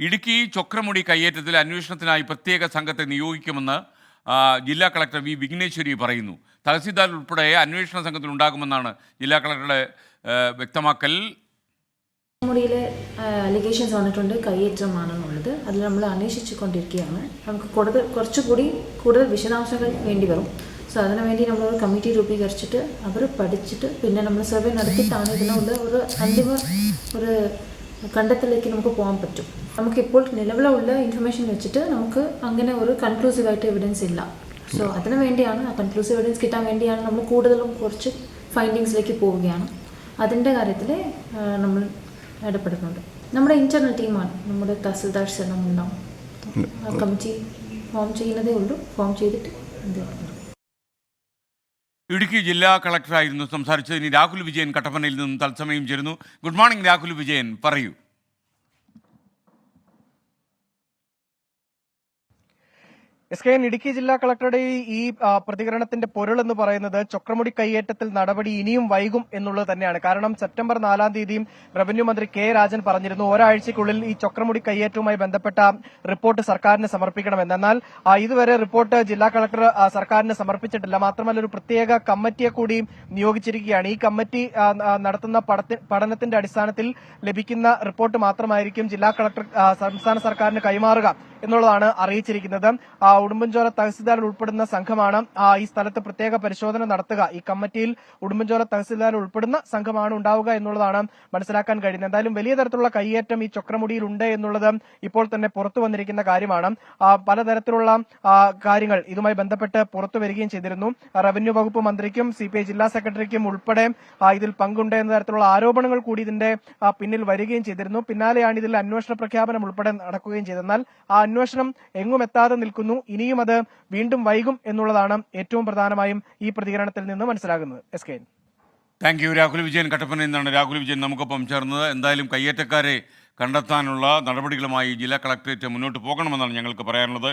ഇടുക്കി ചൊക്രമുടി കയ്യേറ്റത്തിൽ അന്വേഷണത്തിനായി പ്രത്യേക സംഘത്തെ നിയോഗിക്കുമെന്ന് ജില്ലാ കളക്ടർ വി വിഘ്നേശ്വരി പറയുന്നു. തഹസീൽദാർ ഉൾപ്പെടെ അന്വേഷണ സംഘത്തിൽ ഉണ്ടാകുമെന്നാണ് ജില്ലാ കളക്ടറുടെ വ്യക്തമാക്കൽ. ചൊക്രമുടിയിലെ അലിഗേഷൻസ് വന്നിട്ടുണ്ട്, കയ്യേറ്റമാണെന്നുള്ളത്. അതിൽ നമ്മൾ അന്വേഷിച്ചുകൊണ്ടിരിക്കുകയാണ്. നമുക്ക് കൂടുതൽ വിശദാംശങ്ങൾ വേണ്ടി വരും. സോ അതിനുവേണ്ടി നമ്മളൊരു കമ്മിറ്റി രൂപീകരിച്ചിട്ട് അവർ പഠിച്ചിട്ട് പിന്നെ നമ്മൾ സർവേ നടത്തിയിട്ടാണ് ഇതിനുള്ള ഒരു അന്തിമ ഒരു കണ്ടെത്തലിലേക്ക് നമുക്ക് പോകാൻ പറ്റും. നമുക്കിപ്പോൾ നിലവിലുള്ള ഇൻഫർമേഷൻ വെച്ചിട്ട് നമുക്ക് അങ്ങനെ ഒരു കൺക്ലൂസീവായിട്ട് എവിഡൻസ് ഇല്ല. സോ അതിനു വേണ്ടിയാണ്, ആ കൺക്ലൂസീവ് എവിഡൻസ് കിട്ടാൻ വേണ്ടിയാണ് നമ്മൾ കൂടുതലും കുറച്ച് ഫൈൻഡിങ്സിലേക്ക് പോവുകയാണ്. അതിൻ്റെ കാര്യത്തിൽ നമ്മൾ ഇടപെടുന്നുണ്ട്. നമ്മുടെ ഇൻറ്റർണൽ ടീമാണ്, നമ്മുടെ തഹസിൽദാർസ് എല്ലാം ഉണ്ടാവും. ആ കമ്മിറ്റി ഫോം ചെയ്യുന്നതേ ഉള്ളൂ. ഫോം ചെയ്തിട്ട് ഇടുക്കി ജില്ലാ കളക്ടറായിരുന്നു സംസാരിച്ചത്. ഇനി രാഹുൽ വിജയൻ കട്ടപ്പനയിൽ നിന്നും തത്സമയം ചേരുന്നു. ഗുഡ് മോർണിംഗ് രാഹുൽ വിജയൻ, പറയൂ. ഇടുക്കി ജില്ലാ കളക്ടറുടെ ഈ പ്രതികരണത്തിന്റെ പൊരുൾ എന്ന് പറയുന്നത് ചൊക്രമുടി കയ്യേറ്റത്തിൽ നടപടി ഇനിയും വൈകും എന്നുള്ളത് തന്നെയാണ്. കാരണം സെപ്റ്റംബർ 4-ാം തീയതിയും റവന്യൂ മന്ത്രി കെ രാജൻ പറഞ്ഞിരുന്നു ഒരാഴ്ചയ്ക്കുള്ളിൽ ഈ ചൊക്രമുടി കയ്യേറ്റവുമായി ബന്ധപ്പെട്ട റിപ്പോർട്ട് സർക്കാരിന് സമർപ്പിക്കണമെന്ന്. എന്നാൽ ഇതുവരെ റിപ്പോർട്ട് ജില്ലാ കളക്ടർ സർക്കാരിന് സമർപ്പിച്ചിട്ടില്ല. മാത്രമല്ല ഒരു പ്രത്യേക കമ്മിറ്റിയെ കൂടി നിയോഗിച്ചിരിക്കുകയാണ്. ഈ കമ്മിറ്റി നടത്തുന്ന പഠനത്തിന്റെ അടിസ്ഥാനത്തിൽ ലഭിക്കുന്ന റിപ്പോർട്ട് മാത്രമായിരിക്കും ജില്ലാ കളക്ടർ സംസ്ഥാന സർക്കാരിന് കൈമാറുക എന്നുള്ളതാണ് അറിയിച്ചിരിക്കുന്നത്. ഉടുമ്പൻചോല തഹസിൽദാർ ഉൾപ്പെടുന്ന സംഘമാണ് ഈ സ്ഥലത്ത് പ്രത്യേക പരിശോധന നടത്തുക. ഈ കമ്മിറ്റിയിൽ ഉടുമ്പൻചോല തഹസിൽദാർ ഉൾപ്പെടുന്ന സംഘമാണ് ഉണ്ടാവുക എന്നുള്ളതാണ് മനസ്സിലാക്കാൻ കഴിയുന്നത്. എന്തായാലും വലിയ തരത്തിലുള്ള കയ്യേറ്റം ഈ ചൊക്രമുടിയിൽ ഉണ്ട് എന്നുള്ളത് ഇപ്പോൾ തന്നെ പുറത്തു വന്നിരിക്കുന്ന കാര്യമാണ്. പലതരത്തിലുള്ള കാര്യങ്ങൾ ഇതുമായി ബന്ധപ്പെട്ട് പുറത്തു വരികയും ചെയ്തിരുന്നു. റവന്യൂ വകുപ്പ് മന്ത്രിക്കും CPI ജില്ലാ സെക്രട്ടറിക്കും ഉൾപ്പെടെ ഇതിൽ പങ്കുണ്ട് എന്ന തരത്തിലുള്ള ആരോപണങ്ങൾ കൂടി ഇതിന്റെ പിന്നിൽ വരികയും ചെയ്തിരുന്നു. പിന്നാലെയാണ് ഇതിൽ അന്വേഷണ പ്രഖ്യാപനം ഉൾപ്പെടെ നടക്കുകയും ചെയ്തത്. എന്നാൽ ആ അന്വേഷണം എങ്ങും എത്താതെ നിൽക്കുന്നു. ഇനിയും അത് വീണ്ടും വൈകും എന്നുള്ളതാണ് ഏറ്റവും പ്രധാനമായും ഈ പ്രതികരണത്തിൽ നിന്ന് മനസ്സിലാകുന്നത്. Thank you Rahul Vijayan. കട്ടപ്പനയിൽ നിന്നാണ് രാഹുൽ വിജയൻ നമുക്കൊപ്പം ചേർന്നത്. എന്തായാലും കയ്യേറ്റക്കാരെ കണ്ടെത്താനുള്ള നടപടികളുമായി ജില്ലാ കളക്ടറേറ്റ് മുന്നോട്ട് പോകണമെന്നാണ് ഞങ്ങൾക്ക് പറയാനുള്ളത്.